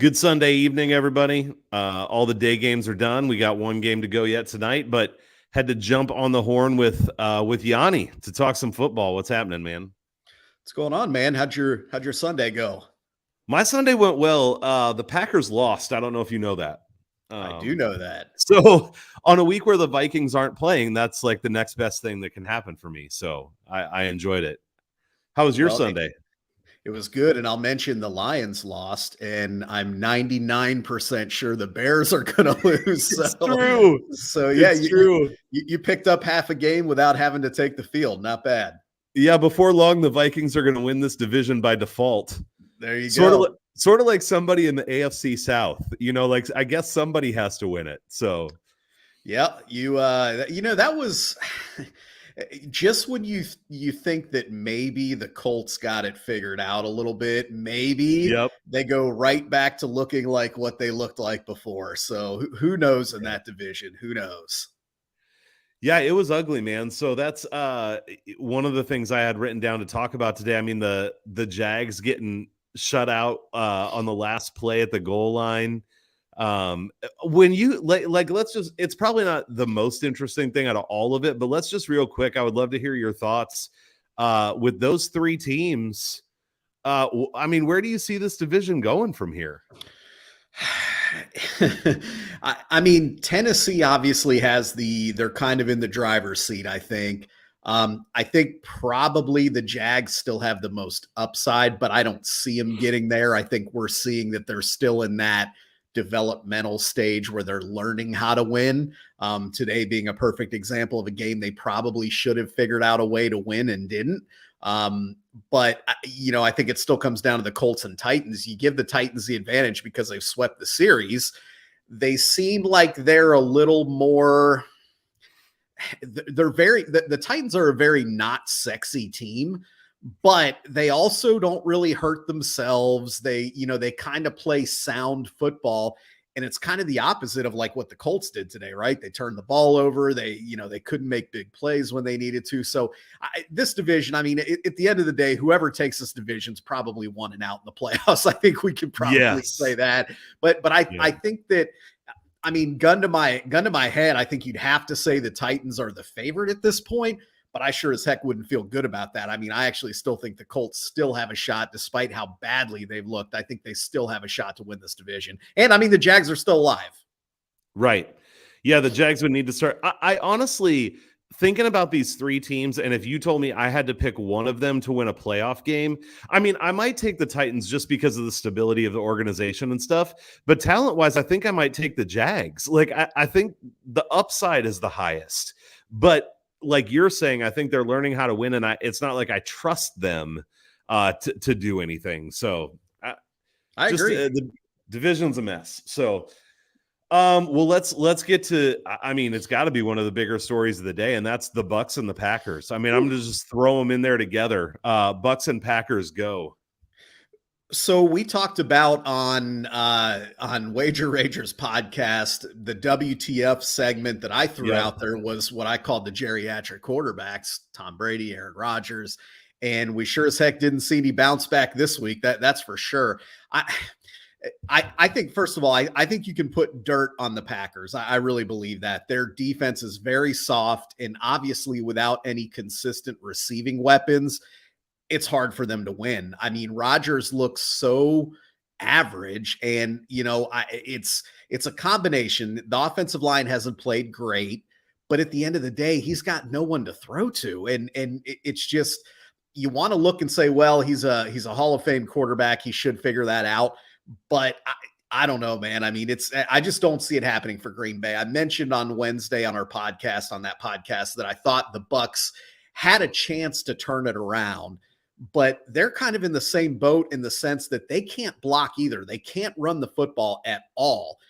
Good Sunday evening, everybody. All the day games are done. We got one game to go yet tonight, but had to jump on the horn with Yanni to talk some football. What's happening, man? What's going on, man? How'd your Sunday go? My Sunday went well. The Packers lost. I don't know if you know that. I do know that. So on a week where the Vikings aren't playing, that's like the next best thing that can happen for me. So I enjoyed it. How was your Sunday? It was good, and I'll mention the Lions lost, and I'm 99% sure the Bears are going to lose. It's true. So yeah, it's true. You picked up half a game without having to take the field. Not bad. Yeah, before long, the Vikings are going to win this division by default. There you go. Sort of like somebody in the AFC South. Like I guess somebody has to win it. So, yeah, that was just when you think that maybe the Colts got it figured out a little bit, maybe they go right back to looking like what they looked like before. So who knows in that division? Who knows? Yeah, it was ugly, man. So that's one of the things I had written down to talk about today. I mean, the Jags getting shut out on the last play at the goal line. When you like let's just, it's probably not the most interesting thing out of all of it, but let's just real quick, I would love to hear your thoughts with those three teams. I mean, where do you see this division going from here? I mean, Tennessee obviously they're kind of in the driver's seat, I think. I think probably the Jags still have the most upside, but I don't see them getting there. I think we're seeing that they're still in that developmental stage where they're learning how to win. Today being a perfect example of a game they probably should have figured out a way to win and didn't. But I think it still comes down to the Colts and Titans. You give the Titans the advantage because they've swept the series. They seem like they're a little more, the Titans are a very not sexy team, but they also don't really hurt themselves. They kind of play sound football. And it's kind of the opposite of like what the Colts did today, right? They turned the ball over. They couldn't make big plays when they needed to. So this division, I mean, at the end of the day, whoever takes this division is probably won and out in the playoffs. I think we can probably say that. But I think that, I mean, gun to my head, I think you'd have to say the Titans are the favorite at this point. But I sure as heck wouldn't feel good about that. I mean, I actually still think the Colts still have a shot, despite how badly they've looked. I think they still have a shot to win this division. And I mean, the Jags are still alive. Right. Yeah, the Jags would need to start. I honestly, thinking about these three teams, and if you told me I had to pick one of them to win a playoff game, I mean, I might take the Titans just because of the stability of the organization and stuff. But talent-wise, I think I might take the Jags. Like, I think the upside is the highest. But like you're saying, I think they're learning how to win, and it's not like I trust them to do anything. So I agree. The division's a mess. So, well, let's get to. I mean, it's got to be one of the bigger stories of the day, and that's the Bucs and the Packers. I mean, I'm going to just throw them in there together. Bucs and Packers go. So we talked about on Wager Ragers podcast, the WTF segment that I threw out there was what I called the geriatric quarterbacks, Tom Brady, Aaron Rodgers, and we sure as heck didn't see any bounce back this week. That's for sure. I think, first of all, I think you can put dirt on the Packers. I really believe that their defense is very soft, and obviously without any consistent receiving weapons, it's hard for them to win. I mean, Rodgers looks so average, and it's a combination. The offensive line hasn't played great, but at the end of the day, he's got no one to throw to, and it's just, you want to look and say, well, he's a Hall of Fame quarterback. He should figure that out, but I don't know, man. I mean, I just don't see it happening for Green Bay. I mentioned on Wednesday on that podcast, that I thought the Bucs had a chance to turn it around, but they're kind of in the same boat in the sense that they can't block either. They can't run the football at all.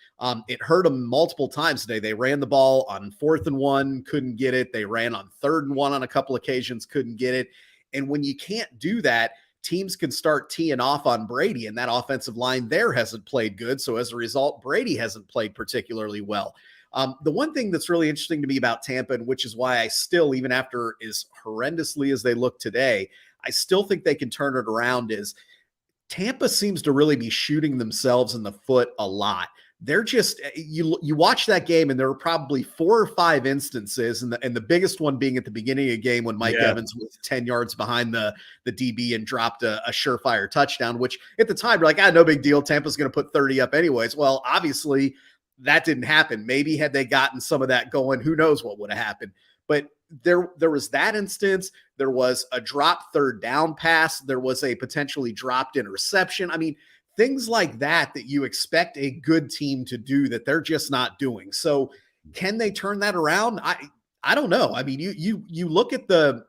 It hurt them multiple times today. They ran the ball on 4th and 1, couldn't get it. They ran on 3rd and 1 on a couple occasions, couldn't get it. And when you can't do that, teams can start teeing off on Brady, and that offensive line there hasn't played good. So as a result, Brady hasn't played particularly well. The one thing that's really interesting to me about Tampa, and which is why I still, even after as horrendously as they look today, I still think they can turn it around, is Tampa seems to really be shooting themselves in the foot a lot. They're just you watch that game, and there were probably 4 or 5 instances, and the biggest one being at the beginning of the game when Mike Evans was 10 yards behind the DB and dropped a surefire touchdown, which at the time you're like, no big deal. Tampa's going to put 30 up anyways. Well, obviously that didn't happen. Maybe had they gotten some of that going, who knows what would have happened. But there was that instance. There was a drop third down pass. There was a potentially dropped interception. I mean, things like that you expect a good team to do that they're just not doing. So can they turn that around? I don't know. I mean, you look at I don't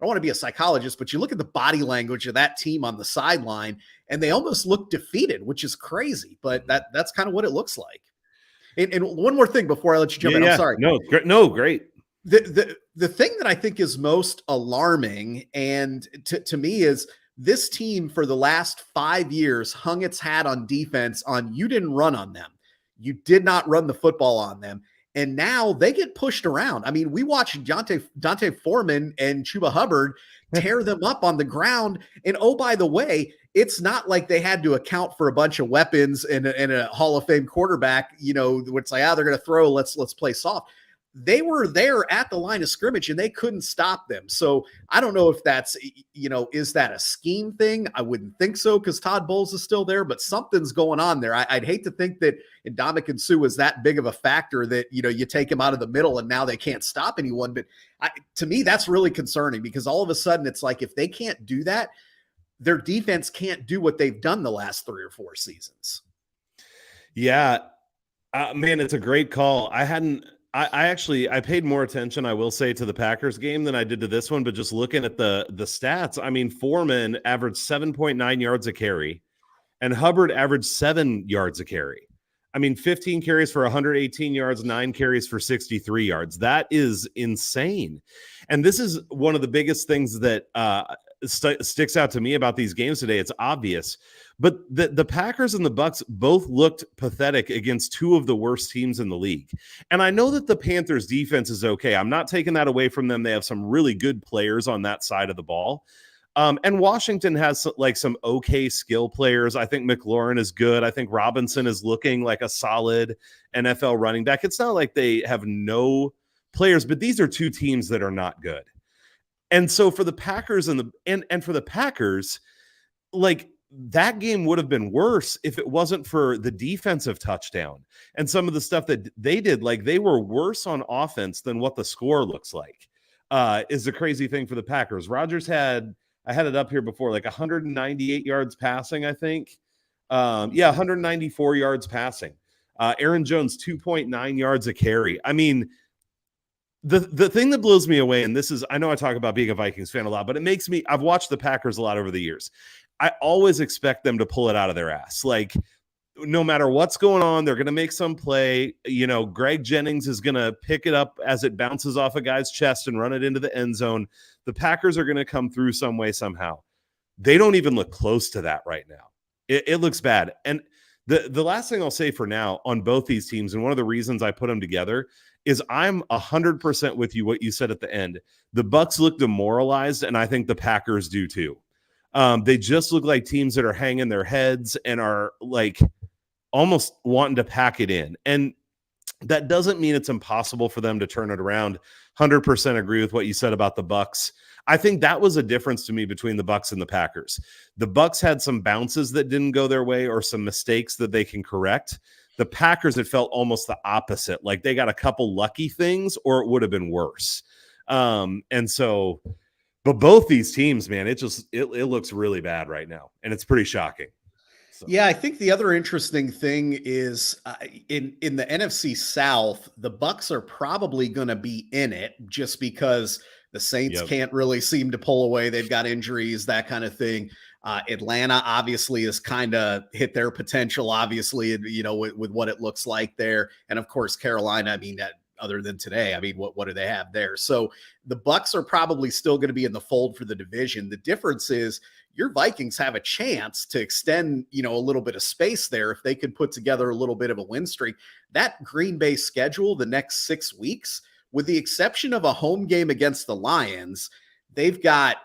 want to be a psychologist, but you look at the body language of that team on the sideline, and they almost look defeated, which is crazy. But that's kind of what it looks like. And one more thing before I let you jump in. I'm sorry. No, great. The thing that I think is most alarming, and to me, is this team for the last 5 years hung its hat on defense on you didn't run on them. You did not run the football on them. And now they get pushed around. I mean, we watched Dante Foreman and Chuba Hubbard tear them up on the ground. And oh, by the way, it's not like they had to account for a bunch of weapons and a Hall of Fame quarterback, it's like, they're going to throw, let's play soft. They were there at the line of scrimmage and they couldn't stop them. So I don't know if that's, is that a scheme thing? I wouldn't think so because Todd Bowles is still there, but something's going on there. I'd hate to think that Ndamukong Suh is that big of a factor that, you take him out of the middle and now they can't stop anyone. But to me, that's really concerning because all of a sudden it's like, if they can't do that, their defense can't do what they've done the last 3 or 4 seasons. Yeah, man, it's a great call. I paid more attention, I will say, to the Packers game than I did to this one, but just looking at the stats, I mean, Foreman averaged 7.9 yards a carry and Hubbard averaged 7 yards a carry. I mean, 15 carries for 118 yards, 9 carries for 63 yards. That is insane. And this is one of the biggest things that sticks out to me about these games today. It's obvious. But the Packers and the Bucs both looked pathetic against 2 of the worst teams in the league. And I know that the Panthers defense is okay. I'm not taking that away from them. They have some really good players on that side of the ball. And Washington has some okay skill players. I think McLaurin is good. I think Robinson is looking like a solid NFL running back. It's not like they have no players, but these are 2 teams that are not good. And so for the Packers and for the Packers, that game would have been worse if it wasn't for the defensive touchdown and some of the stuff that they did. They were worse on offense than what the score looks like, is the crazy thing for the Packers. Rodgers I had it up here before, 198 yards passing, I think. 194 yards passing. Aaron Jones, 2.9 yards a carry. I mean, the thing that blows me away, and this is, I know I talk about being a Vikings fan a lot, but I've watched the Packers a lot over the years. I always expect them to pull it out of their ass. No matter what's going on, they're going to make some play. Greg Jennings is going to pick it up as it bounces off a guy's chest and run it into the end zone. The Packers are going to come through some way, somehow. They don't even look close to that right now. It looks bad. And the last thing I'll say for now on both these teams, and one of the reasons I put them together, is I'm 100% with you what you said at the end. The Bucs look demoralized, and I think the Packers do too. They just look like teams that are hanging their heads and are almost wanting to pack it in. And that doesn't mean it's impossible for them to turn it around. 100% agree with what you said about the Bucs. I think that was a difference to me between the Bucs and the Packers. The Bucs had some bounces that didn't go their way or some mistakes that they can correct. The Packers, it felt almost the opposite. They got a couple lucky things or it would have been worse. But both these teams, man, it looks really bad right now, and it's pretty shocking. So. Yeah, I think the other interesting thing is in the NFC South, the Bucs are probably going to be in it just because the Saints can't really seem to pull away. They've got injuries, that kind of thing. Atlanta obviously has kind of hit their potential, obviously, with what it looks like there, and of course Carolina. I mean, other than today, I mean, what do they have there? So the Bucs are probably still going to be in the fold for the division. The difference is your Vikings have a chance to extend, a little bit of space there if they could put together a little bit of a win streak. That Green Bay schedule the next 6 weeks, with the exception of a home game against the Lions, they've got,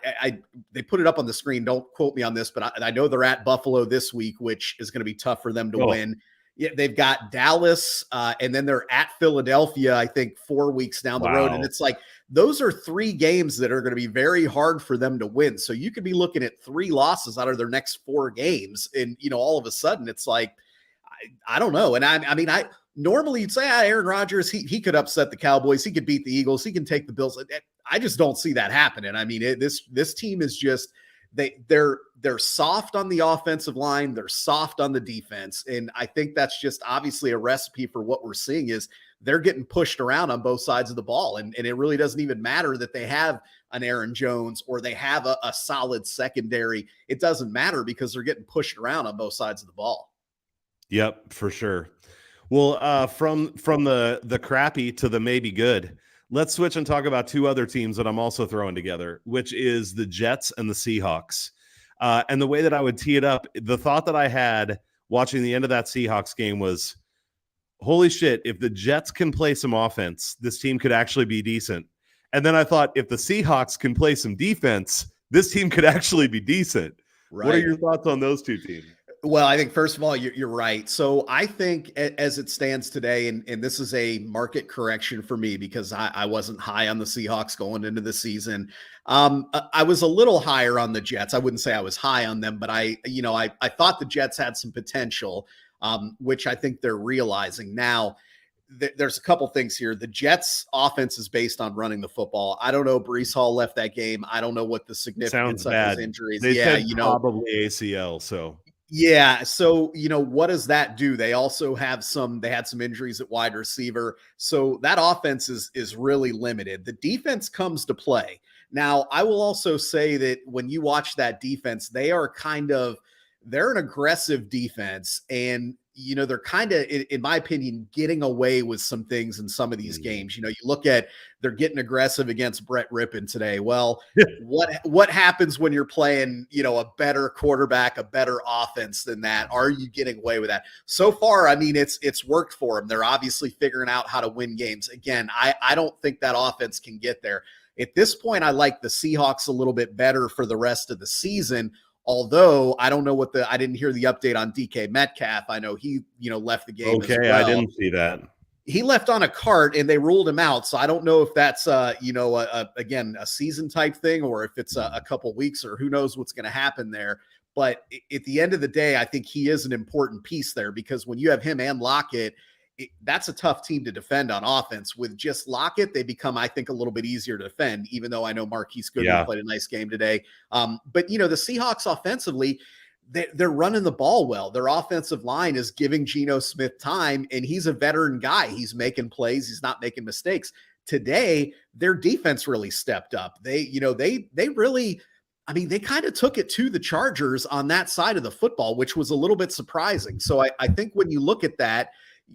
they put it up on the screen. Don't quote me on this, but I know they're at Buffalo this week, which is going to be tough for them to win. Yeah, they've got Dallas, and then they're at Philadelphia, I think 4 weeks down the road. And it's like, those are 3 games that are going to be very hard for them to win. So you could be looking at 3 losses out of their next 4 games. And, all of a sudden it's like, I don't know. And I mean, normally you'd say, Aaron Rodgers, he could upset the Cowboys. He could beat the Eagles. He can take the Bills. I just don't see that happening. I mean, this team is just, they're soft on the offensive line. They're soft on the defense. And I think that's just obviously a recipe for what we're seeing is they're getting pushed around on both sides of the ball. And it really doesn't even matter that they have an Aaron Jones or they have a solid secondary. It doesn't matter because they're getting pushed around on both sides of the ball. Yep, for sure. Well, from the crappy to the maybe good, let's switch and talk about 2 other teams that I'm also throwing together, which is the Jets and the Seahawks. And the way that I would tee it up, the thought that I had watching the end of that Seahawks game was, holy shit, if the Jets can play some offense, this team could actually be decent. And then I thought, if the Seahawks can play some defense, this team could actually be decent. Right. What are your thoughts on those 2 teams? Well, I think first of all, you're right. So I think as it stands today, and this is a market correction for me because I wasn't high on the Seahawks going into the season. I was a little higher on the Jets. I wouldn't say I was high on them, but I thought the Jets had some potential, which I think they're realizing now. There's a couple things here. The Jets offense is based on running the football. I don't know. Breece Hall left that game. I don't know what the significance of his injuries. They said probably ACL. So. Yeah. So, what does that do? They also had some injuries at wide receiver. So that offense is really limited. The defense comes to play. Now, I will also say that when you watch that defense, they're an aggressive defense. And, they're kind of, in my opinion, getting away with some things in some of these games. You look at, they're getting aggressive against Brett Rippon today. Well, what happens when you're playing, a better quarterback, a better offense than that? Are you getting away with that? So far, I mean, it's worked for them. They're obviously figuring out how to win games. Again, I don't think that offense can get there. At this point, I like the Seahawks a little bit better for the rest of the season. Although I don't know I didn't hear the update on DK Metcalf. I know he, left the game. Okay, as well. I didn't see that. He left on a cart and they ruled him out. So I don't know if that's, again, a season type thing or if it's a couple weeks or who knows what's going to happen there. But at the end of the day, I think he is an important piece there because when you have him and Lockett, that's a tough team to defend on offense. With just Lockett, they become, I think, a little bit easier to defend, even though I know Marquise Goodwin played a nice game today. But, the Seahawks offensively, they're running the ball well. Their offensive line is giving Geno Smith time, and he's a veteran guy. He's making plays. He's not making mistakes. Today, their defense really stepped up. They really, I mean, they kind of took it to the Chargers on that side of the football, which was a little bit surprising. So I think when you look at that,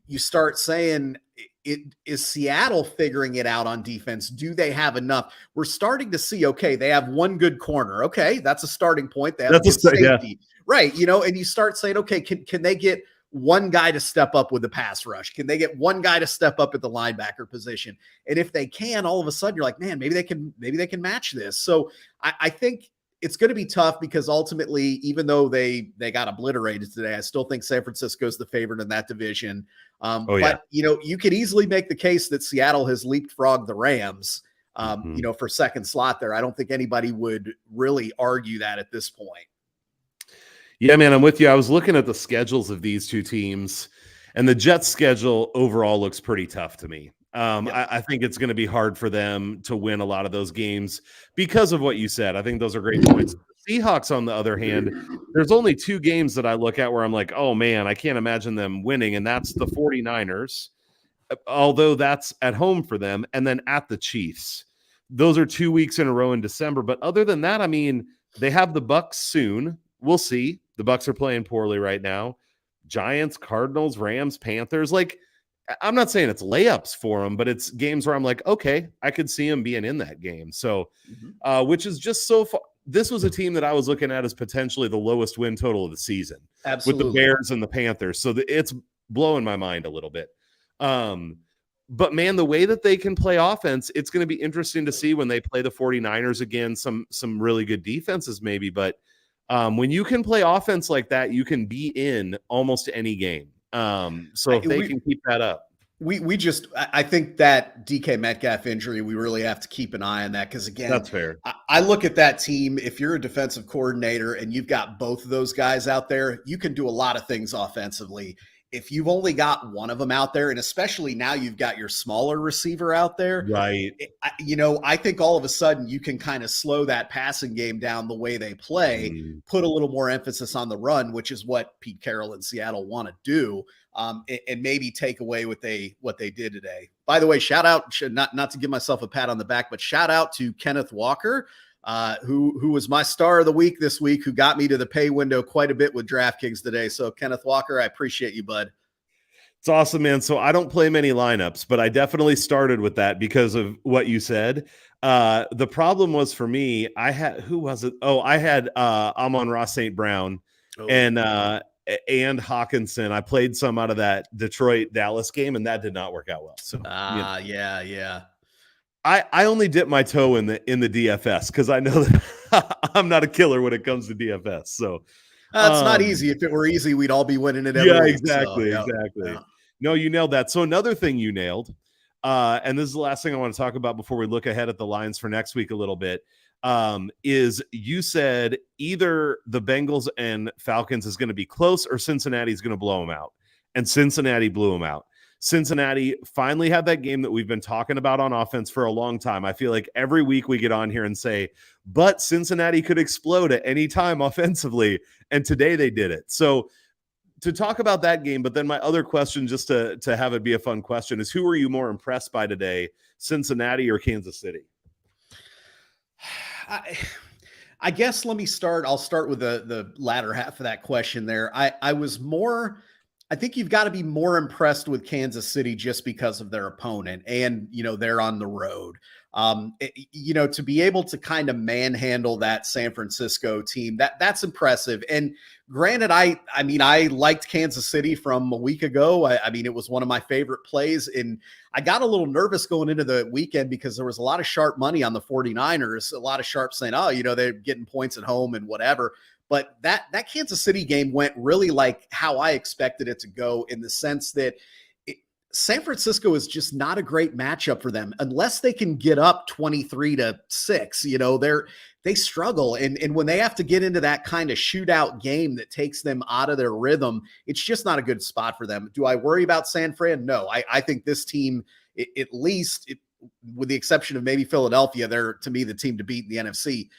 you start saying, is Seattle figuring it out on defense? Do they have enough? We're starting to see, okay, they have one good corner. Okay, that's a starting point. They have a good safety. Right, and you start saying, okay, can they get one guy to step up with the pass rush? Can they get one guy to step up at the linebacker position? And if they can, all of a sudden you're like, man, maybe they can match this. So I think it's going to be tough because ultimately, even though they got obliterated today, I still think San Francisco's the favorite in that division. But you could easily make the case that Seattle has leapfrogged the Rams, for second slot there. I don't think anybody would really argue that at this point. Yeah, man, I'm with you. I was looking at the schedules of these 2 teams, and the Jets' schedule overall looks pretty tough to me. I think it's going to be hard for them to win a lot of those games because of what you said. I think those are great points. The Seahawks, on the other hand, there's only 2 games that I look at where I'm like, oh, man, I can't imagine them winning, and that's the 49ers, although that's at home for them, and then at the Chiefs. Those are 2 weeks in a row in December. But other than that, I mean, they have the Bucs soon. We'll see. The Bucs are playing poorly right now. Giants, Cardinals, Rams, Panthers. Like, I'm not saying it's layups for them, but it's games where I'm like, okay, I could see them being in that game. So, which is just so far. This was a team that I was looking at as potentially the lowest win total of the season. Absolutely. With the Bears and the Panthers. So it's blowing my mind a little bit. But man, the way that they can play offense, it's going to be interesting to see when they play the 49ers again, some really good defenses maybe. But when you can play offense like that, you can be in almost any game. So if they can keep that up. I think that DK Metcalf injury, we really have to keep an eye on that. Because again, that's fair. I look at that team. If you're a defensive coordinator and you've got both of those guys out there, you can do a lot of things offensively. If you've only got one of them out there, and especially now you've got your smaller receiver out there, right? I think all of a sudden you can kind of slow that passing game down the way they play, put a little more emphasis on the run, which is what Pete Carroll and Seattle want to do, and maybe take away what they did today. By the way, shout out, not to give myself a pat on the back, but shout out to Kenneth Walker, who was my star of the week this week, who got me to the pay window quite a bit with DraftKings today. So Kenneth Walker, I appreciate you, bud. It's awesome, man. So I don't play many lineups, but I definitely started with that because of what you said. The problem was for me, I had, who was it? Oh, I had Amon-Ra St. Brown and Hawkinson. I played some out of that Detroit-Dallas game, and that did not work out well. So yeah. I only dip my toe in the DFS because I know that I'm not a killer when it comes to DFS. So it's not easy. If it were easy, we'd all be winning it every week. Exactly. Yeah. No, you nailed that. So another thing you nailed, and this is the last thing I want to talk about before we look ahead at the lines for next week a little bit, is you said either the Bengals and Falcons is going to be close or Cincinnati is going to blow them out. And Cincinnati blew them out. Cincinnati finally had that game that we've been talking about on offense for a long time. I feel like every week we get on here and say, but Cincinnati could explode at any time offensively. And today they did it. So to talk about that game, but then my other question, just to have it be a fun question, is who are you more impressed by today, Cincinnati or Kansas City? I guess let me start. I'll start with the latter half of that question there. I think you've got to be more impressed with Kansas City just because of their opponent and, they're on the road. To be able to kind of manhandle that San Francisco team, that's impressive. And granted, I liked Kansas City from a week ago. It was one of my favorite plays, and I got a little nervous going into the weekend because there was a lot of sharp money on the 49ers, a lot of sharp saying, they're getting points at home and whatever. But that Kansas City game went really like how I expected it to go, in the sense that San Francisco is just not a great matchup for them unless they can get up 23-6. They struggle. And when they have to get into that kind of shootout game that takes them out of their rhythm, it's just not a good spot for them. Do I worry about San Fran? No, I think this team, at least with the exception of maybe Philadelphia, they're, to me, the team to beat in the NFC.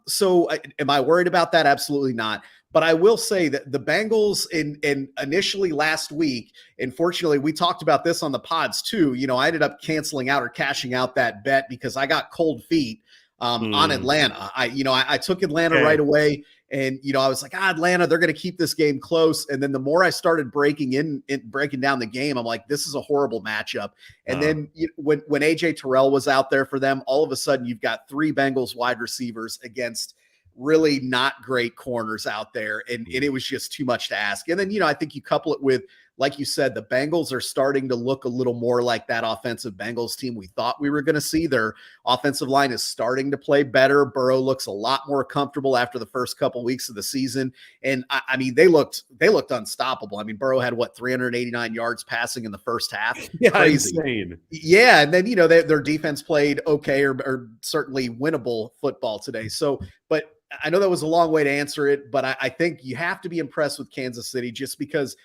So am I worried about that? Absolutely not. But I will say that the Bengals in initially last week, and fortunately we talked about this on the pods too, I ended up canceling out or cashing out that bet because I got cold feet on Atlanta. I took Atlanta right away. And, I was like, Atlanta, they're going to keep this game close. And then the more I started breaking down the game, I'm like, this is a horrible matchup. And then when AJ Terrell was out there for them, all of a sudden you've got three Bengals wide receivers against really not great corners out there. And it was just too much to ask. And then, I think you couple it with, like you said, the Bengals are starting to look a little more like that offensive Bengals team we thought we were going to see. Their offensive line is starting to play better. Burrow looks a lot more comfortable after the first couple of weeks of the season. And they looked unstoppable. Burrow had 389 yards passing in the first half. Yeah, crazy. Insane. Yeah. And then, their defense played okay or certainly winnable football today. So, but I know that was a long way to answer it, but I think you have to be impressed with Kansas City just because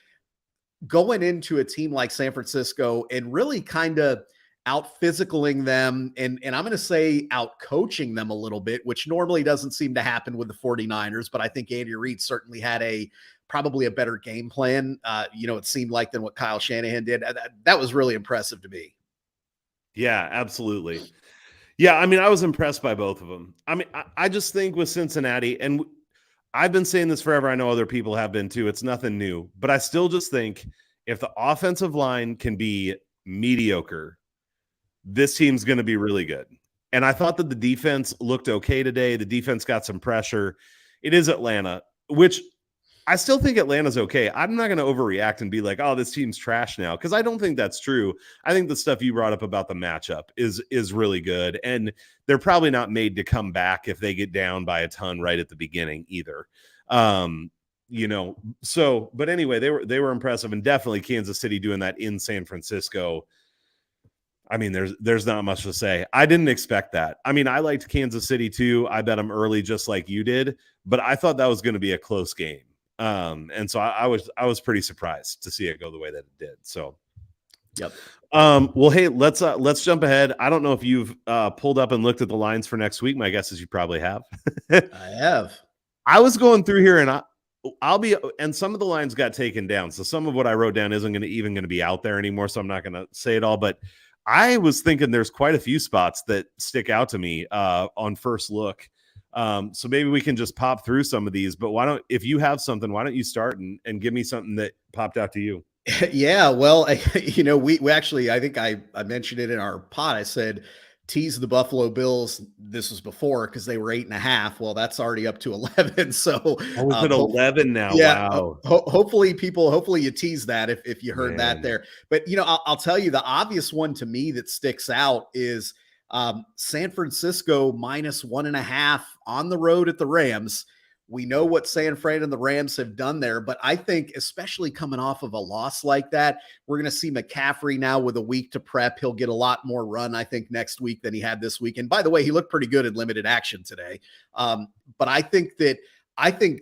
going into a team like San Francisco and really kind of out physicaling them and I'm going to say out coaching them a little bit, which normally doesn't seem to happen with the 49ers, but I think Andy Reid certainly had probably a better game plan. It seemed like than what Kyle Shanahan did. That was really impressive to me. Yeah, absolutely. Yeah. I was impressed by both of them. I just think with Cincinnati, and I've been saying this forever. I know other people have been too. It's nothing new, but I still just think if the offensive line can be mediocre, this team's going to be really good. And I thought that the defense looked okay today. The defense got some pressure. It is Atlanta, which I still think Atlanta's okay. I'm not going to overreact and be like, oh, this team's trash now, because I don't think that's true. I think the stuff you brought up about the matchup is really good, and they're probably not made to come back if they get down by a ton right at the beginning either. So but anyway, they were impressive, and definitely Kansas City doing that in San Francisco. I mean, there's not much to say. I didn't expect that. I mean, I liked Kansas City too. I bet them early, just like you did, but I thought that was going to be a close game. And so I was pretty surprised to see it go the way that it did. So, yep. Well, hey, let's jump ahead. I don't know if you've pulled up and looked at the lines for next week. My guess is you probably have. I have. I was going through here, and and some of the lines got taken down. So some of what I wrote down isn't going to be out there anymore. So I'm not going to say it all, but I was thinking there's quite a few spots that stick out to me on first look. So maybe we can just pop through some of these, but if you have something, why don't you start and give me something that popped out to you? Yeah, well, we actually, I think I mentioned it in our pod. I said, tease the Buffalo Bills. This was before, because they were 8.5. Well, that's already up to 11. So it's at 11 now. Yeah. Wow. Hopefully you tease that if you heard that there. But, I'll tell you, the obvious one to me that sticks out is San Francisco -1.5 on the road at the Rams. We know what San Fran and the Rams have done there, but I think especially coming off of a loss like that, we're going to see McCaffrey now with a week to prep. He'll get a lot more run, I think, next week than he had this week. And by the way, he looked pretty good in limited action today. But I think,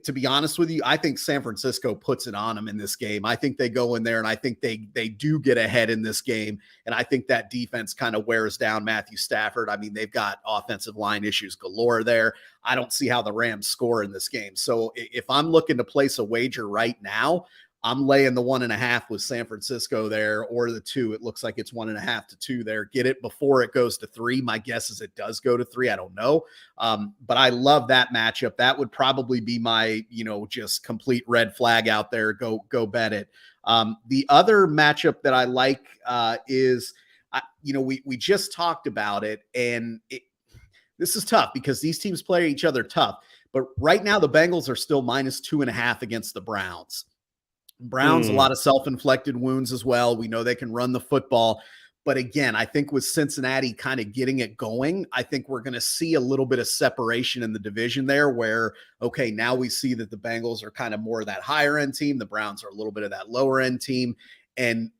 to be honest with you, I think San Francisco puts it on them in this game. I think they go in there, and I think they do get ahead in this game. And I think that defense kind of wears down Matthew Stafford. I mean, they've got offensive line issues galore there. I don't see how the Rams score in this game. So if I'm looking to place a wager right now, I'm laying the 1.5 with San Francisco there, or the 2. It looks like it's 1.5 to 2 there. Get it before it goes to 3. My guess is it does go to 3. I don't know. But I love that matchup. That would probably be my, just complete red flag out there. Go bet it. The other matchup that I like is, we just talked about it, and this is tough because these teams play each other tough. But right now the Bengals are still -2.5 against the Browns. Browns, a lot of self-inflicted wounds as well. We know they can run the football. But again, I think with Cincinnati kind of getting it going, I think we're going to see a little bit of separation in the division there where, okay, now we see that the Bengals are kind of more of that higher end team. The Browns are a little bit of that lower end team. And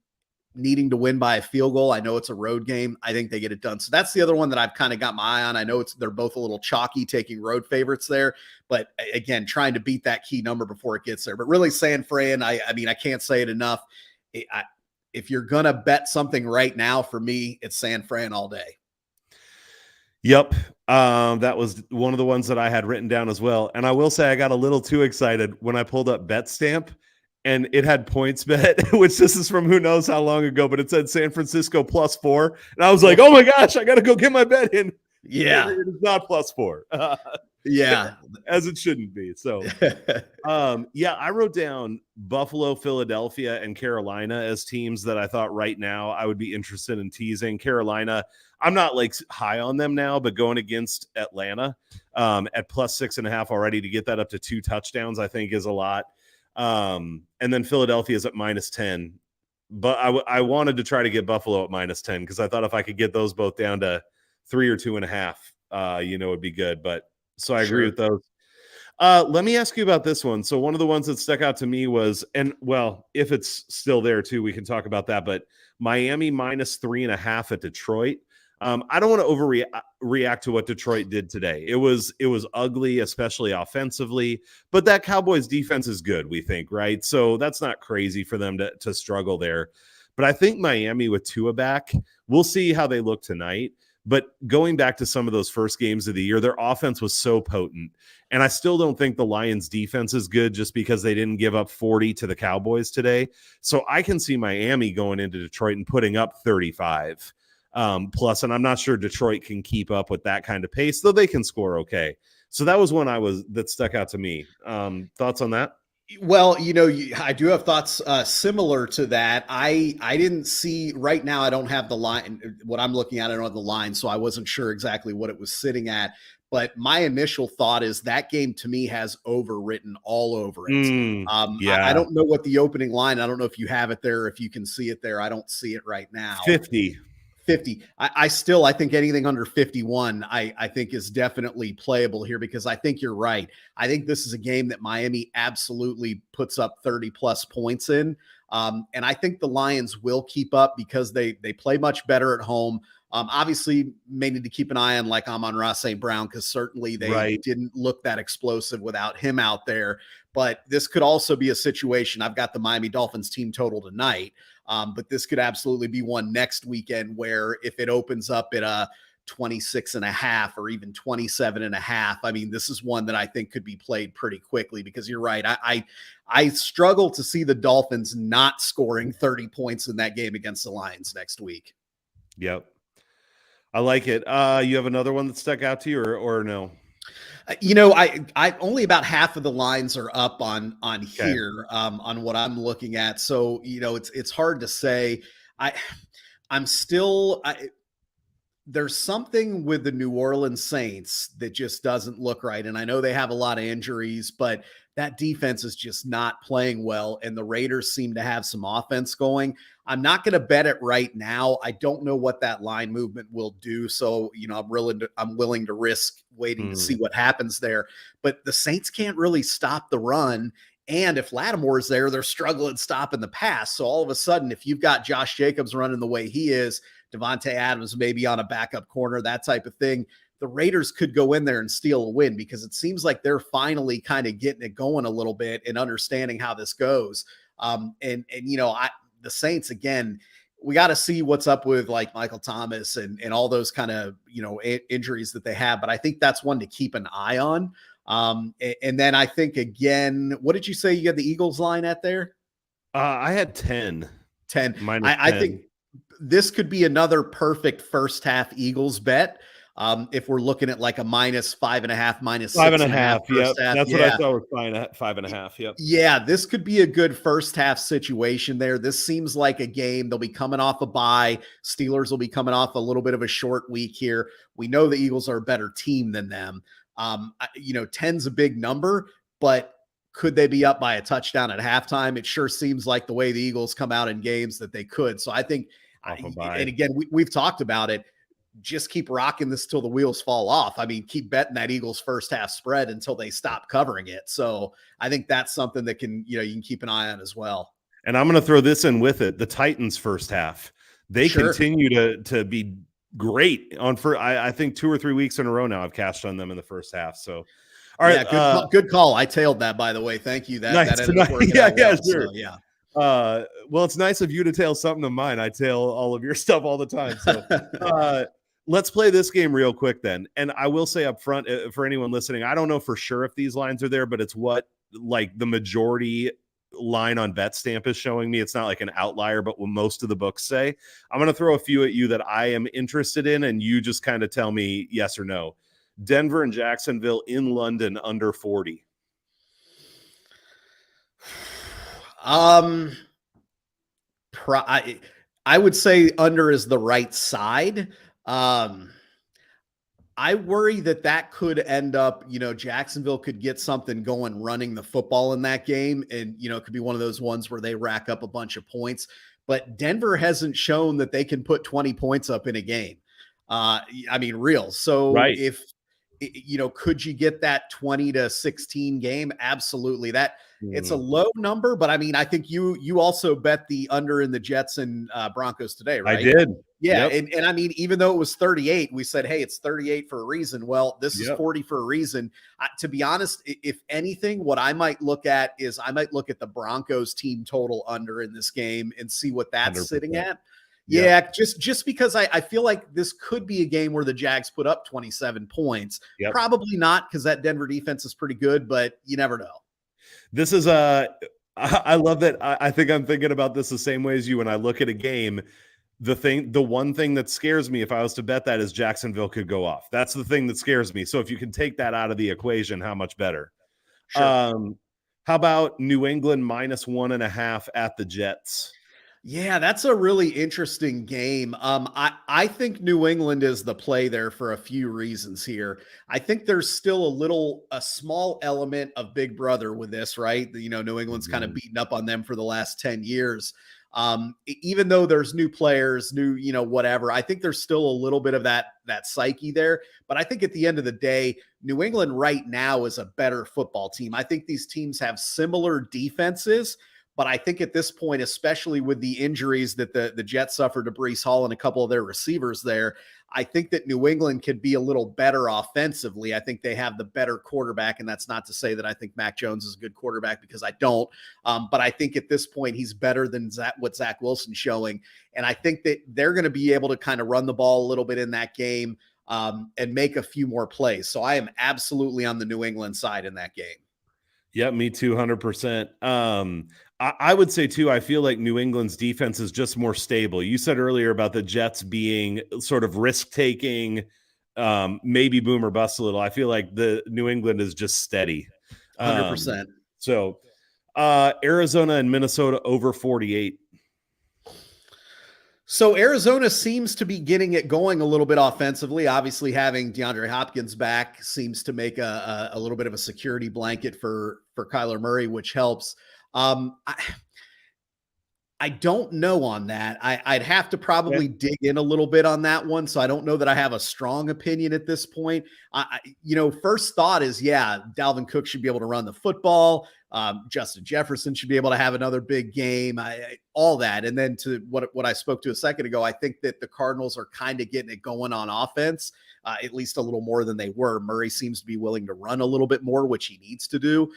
needing to win by a field goal, I know it's a road game. I think they get it done. So that's the other one that I've kind of got my eye on. I know they're both a little chalky, taking road favorites there, but again, trying to beat that key number before it gets there. But really, San Fran, I mean, I can't say it enough. If you're gonna bet something right now, for me, it's San Fran all day. Yep. That was one of the ones that I had written down as well. And I will say I got a little too excited when I pulled up BetStamp. And it had points bet, which this is from who knows how long ago, but it said San Francisco +4. And I was like, oh my gosh, I got to go get my bet in. Yeah. It is not +4. Yeah. As it shouldn't be. So, I wrote down Buffalo, Philadelphia, and Carolina as teams that I thought right now I would be interested in teasing. Carolina, I'm not like high on them now, but going against Atlanta at +6.5 already to get that up to 2 touchdowns, I think is a lot. And then Philadelphia is at -10, but I wanted to try to get Buffalo at -10 because I thought if I could get those both down to 3 or 2.5, it'd be good. But so I agree with those. Let me ask you about this one. So one of the ones that stuck out to me was, and well, if it's still there too, we can talk about that. But Miami -3.5 at Detroit. I don't want to overreact to what Detroit did today. It was ugly, especially offensively, but that Cowboys defense is good, we think, right? So that's not crazy for them to struggle there. But I think Miami with Tua back, we'll see how they look tonight. But going back to some of those first games of the year, their offense was so potent. And I still don't think the Lions defense is good just because they didn't give up 40 to the Cowboys today. So I can see Miami going into Detroit and putting up 35 plus, and I'm not sure Detroit can keep up with that kind of pace, though they can score okay. So that was one that stuck out to me. Thoughts on that? Well, I do have thoughts similar to that. I didn't see right now. I don't have the line. What I'm looking at, I don't have the line, so I wasn't sure exactly what it was sitting at. But my initial thought is that game to me has overwritten all over it. I Yeah. don't know what the opening line. I don't know if you have it there, if you can see it there. I don't see it right now. 50. 50. I think anything under 51, I think is definitely playable here, because I think you're right. I think this is a game that Miami absolutely puts up 30 plus points in. And I think the Lions will keep up because they play much better at home. Obviously, may need to keep an eye on like Amon-Ra St. Brown, because certainly they didn't look that explosive without him out there. But this could also be a situation. I've got the Miami Dolphins team total tonight. But this could absolutely be one next weekend where if it opens up at a 26.5 or even 27.5, I mean, this is one that I think could be played pretty quickly, because you're right. I struggle to see the Dolphins not scoring 30 points in that game against the Lions next week. Yep. I like it. You have another one that stuck out to you, or no? I only about half of the lines are up on Okay. here, on what I'm looking at. So, it's hard to say. I'm still, there's something with the New Orleans Saints that just doesn't look right. And I know they have a lot of injuries, but that defense is just not playing well. And the Raiders seem to have some offense going. I'm not going to bet it right now. I don't know what that line movement will do. So, I'm willing to risk waiting to see what happens there. But the Saints can't really stop the run. And if Lattimore's there, they're struggling stopping the pass. So all of a sudden, if you've got Josh Jacobs running the way he is, Devontae Adams maybe on a backup corner, that type of thing, the Raiders could go in there and steal a win, because it seems like they're finally kind of getting it going a little bit and understanding how this goes. The Saints, again, we got to see what's up with like Michael Thomas and all those kind of, injuries that they have. But I think that's one to keep an eye on. And then I think, again, what did you say you had the Eagles line at there? I had 10. 10. Minus 10. I think this could be another perfect first half Eagles bet. If we're looking at like a -5.5, -6.5. Yep. That's what I thought was fine at 5.5. Yep. Yeah, this could be a good first half situation there. This seems like a game. They'll be coming off a bye. Steelers will be coming off a little bit of a short week here. We know the Eagles are a better team than them. 10's a big number, but could they be up by a touchdown at halftime? It sure seems like the way the Eagles come out in games that they could. So I think, and again, we've talked about it, just keep rocking this till the wheels fall off. I mean, keep betting that Eagles first half spread until they stop covering it. So I think that's something that you can keep an eye on as well. And I'm going to throw this in with it. The Titans first half, they continue to be great I think 2 or 3 weeks in a row now I've cashed on them in the first half. So all right. Yeah, good call. I tailed that, by the way. Thank you. Nice. That ended up working out well. Sure. So, yeah. Well, it's nice of you to tail something of mine. I tail all of your stuff all the time. So let's play this game real quick then. And I will say up front, for anyone listening, I don't know for sure if these lines are there, but it's what like the majority line on BetStamp is showing me. It's not like an outlier, but what most of the books say. I'm going to throw a few at you that I am interested in, and you just kind of tell me yes or no. Denver and Jacksonville in London under 40. I would say under is the right side. I worry that could end up, Jacksonville could get something going running the football in that game. And, it could be one of those ones where they rack up a bunch of points. But Denver hasn't shown that they can put 20 points up in a game. Real. So if, could you get that 20-16 game? Absolutely. It's a low number, but I think you also bet the under in the Jets and Broncos today, right? I did. Yeah. Yep. And even though it was 38, we said, hey, it's 38 for a reason. Well, this is 40 for a reason. To be honest, if anything, what I might look at is I might look at the Broncos team total under in this game and see what that's 100%. Sitting at. Yeah, just because I feel like this could be a game where the Jags put up 27 points. Yep. Probably not, because that Denver defense is pretty good, but you never know. This is I love that. I think I'm thinking about this the same way as you. When I look at a game, the one thing that scares me if I was to bet that is Jacksonville could go off. That's the thing that scares me. So if you can take that out of the equation, how much better? Sure. How about New England -1.5 at the Jets? Yeah, that's a really interesting game. I think New England is the play there for a few reasons here. I think there's still a small element of Big Brother with this, right? New England's kind of Mhm. beaten up on them for the last 10 years. Even though there's new players, new, whatever, I think there's still a little bit of that psyche there. But I think at the end of the day, New England right now is a better football team. I think these teams have similar defenses. But I think at this point, especially with the injuries that the Jets suffered to Breece Hall and a couple of their receivers there, I think that New England could be a little better offensively. I think they have the better quarterback, and that's not to say that I think Mac Jones is a good quarterback, because I don't. But I think at this point, he's better than what Zach Wilson's showing. And I think that they're going to be able to kind of run the ball a little bit in that game and make a few more plays. So I am absolutely on the New England side in that game. Yeah, me too, 100%. I would say too, I feel like New England's defense is just more stable. You said earlier about the Jets being sort of risk-taking, maybe boom or bust a little. I feel like the New England is just steady. 100%. So Arizona and Minnesota over 48. So Arizona seems to be getting it going a little bit offensively. Obviously, having DeAndre Hopkins back seems to make a little bit of a security blanket for Kyler Murray, which helps. I don't know on that. I'd have to probably dig in a little bit on that one. So I don't know that I have a strong opinion at this point. First thought is, yeah, Dalvin Cook should be able to run the football. Justin Jefferson should be able to have another big game, all that. And then to what I spoke to a second ago, I think that the Cardinals are kind of getting it going on offense, at least a little more than they were. Murray seems to be willing to run a little bit more, which he needs to do.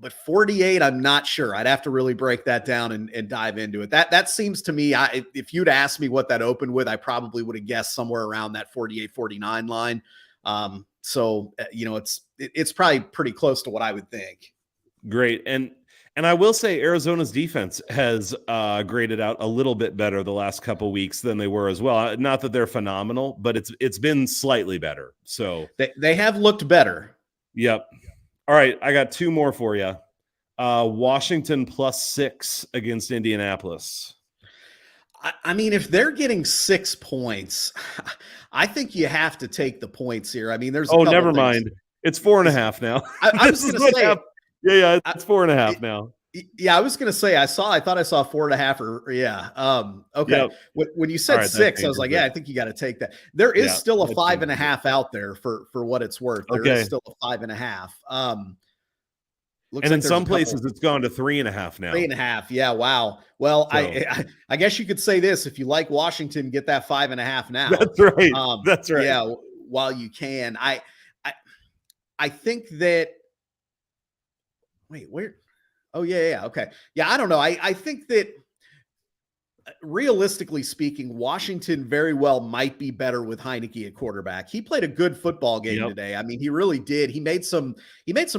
But 48, I'm not sure. I'd have to really break that down and dive into it. That seems to me, if you'd asked me what that opened with, I probably would have guessed somewhere around that 48-49 line. It's probably pretty close to what I would think. Great. And I will say Arizona's defense has graded out a little bit better the last couple weeks than they were as well. Not that they're phenomenal, but it's been slightly better. So they have looked better. Yep. All right, I got two more for you. Washington +6 against Indianapolis. I mean, if they're getting 6 points, I think you have to take the points here. I mean, there's never mind. It's 4.5 now. I was going to say, yeah, it's 4.5 now. Yeah, I was going to say, I thought I saw 4.5 or yeah. Okay. Yep. When you said 6, I was like, yeah, I think you got to take that. There is still a 5.5 out there for what it's worth. There is still a 5.5. And like in some places it's gone to 3.5 now. 3.5. Yeah. Wow. Well, so, I guess you could say this: if you like Washington, get that 5.5 now. That's right. That's right. Yeah. While you can, I think that. Wait, where? Oh, yeah. Okay. Yeah, I don't know. I think that realistically speaking, Washington very well might be better with Heineke at quarterback. He played a good football game today. I mean, he really did. He made some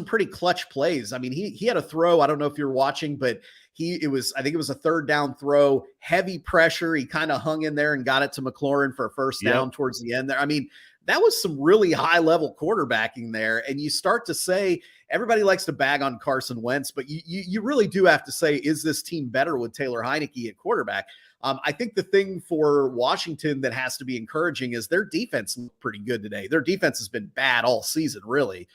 pretty clutch plays. I mean, he had a throw. I don't know if you're watching, but I think it was a third down throw, heavy pressure. He kind of hung in there and got it to McLaurin for a first down towards the end there. I mean, that was some really high level quarterbacking there. And you start to say, everybody likes to bag on Carson Wentz, but you really do have to say, is this team better with Taylor Heineke at quarterback? I think the thing for Washington that has to be encouraging is their defense looked pretty good today. Their defense has been bad all season, really.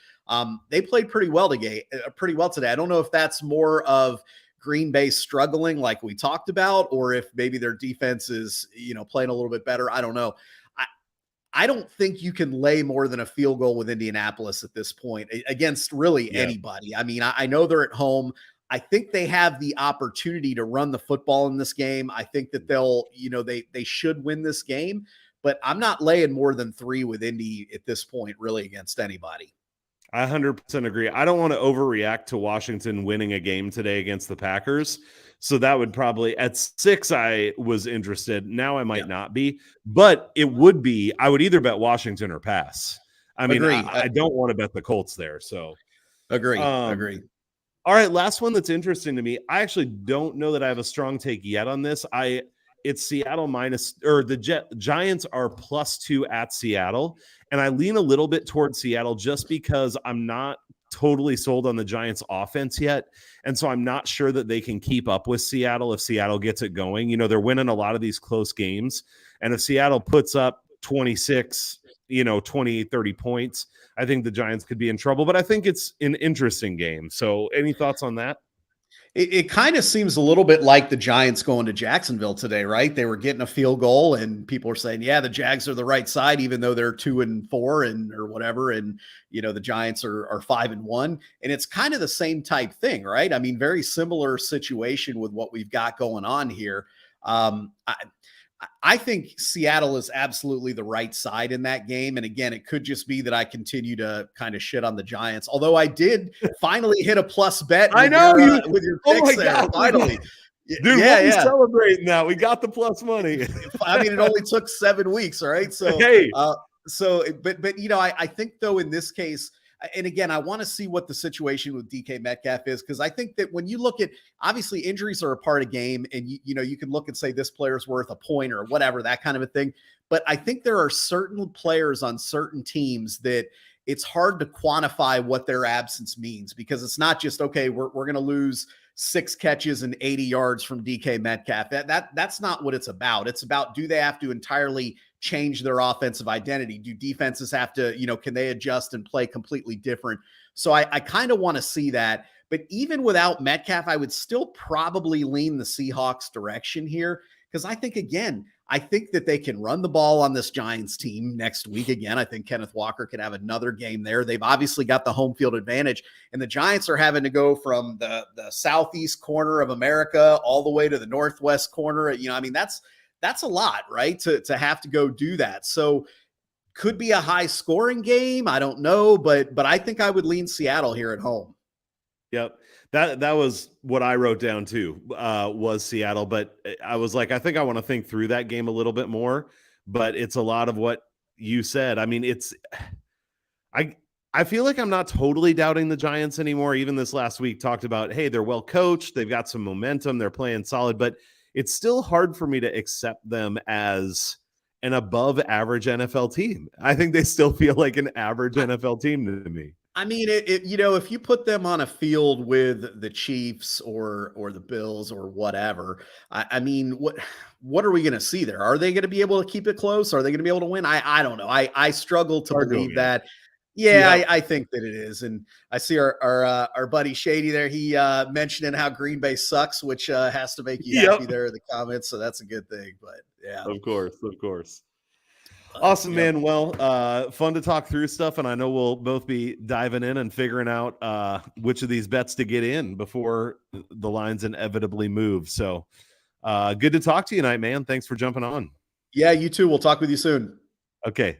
They played pretty well today. I don't know if that's more of Green Bay struggling like we talked about, or if maybe their defense is, playing a little bit better. I don't know. I don't think you can lay more than a field goal with Indianapolis at this point against really anybody. I mean, I know they're at home. I think they have the opportunity to run the football in this game. I think that they'll, they should win this game, but I'm not laying more than 3 with Indy at this point, really, against anybody. I 100% agree. I don't want to overreact to Washington winning a game today against the Packers. So that would probably, at 6, I was interested. Now I might not be, but it would be, I would either bet Washington or pass. I mean, I don't want to bet the Colts there. So agree. All right, last one that's interesting to me. I actually don't know that I have a strong take yet on this. It's Seattle the Giants are +2 at Seattle, and I lean a little bit towards Seattle just because I'm not totally sold on the Giants offense yet. And so I'm not sure that they can keep up with Seattle if Seattle gets it going. You know, they're winning a lot of these close games. And if Seattle puts up 26, 20, 30 points, I think the Giants could be in trouble. But I think it's an interesting game. So any thoughts on that? It kind of seems a little bit like the Giants going to Jacksonville today, right? They were getting a field goal and people were saying, yeah, the Jags are the right side, even though they're 2-4 or whatever. And, the Giants are 5-1. And it's kind of the same type thing, right? I mean, very similar situation with what we've got going on here. I think Seattle is absolutely the right side in that game. And again, it could just be that I continue to kind of shit on the Giants. Although I did finally hit a plus bet. I know with your picks there. God. Finally. Dude, we're celebrating that. We got the plus money. I mean, it only took 7 weeks, right? So, hey. But I think though in this case, and again, I want to see what the situation with DK Metcalf is, because I think that when you look at, obviously injuries are a part of game, and you can look and say this player's worth a point or whatever, that kind of a thing. But I think there are certain players on certain teams that it's hard to quantify what their absence means, because it's not just, okay, we're going to lose 6 catches and 80 yards from DK Metcalf. That's not what it's about. It's about, do they have to entirely change their offensive identity? Do defenses have to, can they adjust and play completely different? So I kind of want to see that. But even without Metcalf, I would still probably lean the Seahawks direction here, because I think that they can run the ball on this Giants team next week. Again, I think Kenneth Walker could have another game there. They've obviously got the home field advantage, and the Giants are having to go from the southeast corner of America all the way to the northwest corner. I mean, that's a lot, right? To have to go do that. So could be a high scoring game. I don't know, but I think I would lean Seattle here at home. Yep. That was what I wrote down too, was Seattle. But I was like, I think I want to think through that game a little bit more, but it's a lot of what you said. I mean, I feel like I'm not totally doubting the Giants anymore. Even this last week talked about, hey, they're well coached. They've got some momentum. They're playing solid, but it's still hard for me to accept them as an above average NFL team. I think they still feel like an average NFL team to me. I mean, if you put them on a field with the Chiefs or the Bills or whatever, I mean, what are we going to see there? Are they going to be able to keep it close? Are they going to be able to win? I don't know. I struggle to believe that. Yeah, I think that it is. And I see our buddy Shady there. He mentioning how Green Bay sucks, which has to make you happy there in the comments. So that's a good thing. But yeah, of course. Awesome, man. Well, fun to talk through stuff, and I know we'll both be diving in and figuring out which of these bets to get in before the lines inevitably move. So good to talk to you tonight, man. Thanks for jumping on. Yeah, you too. We'll talk with you soon. Okay.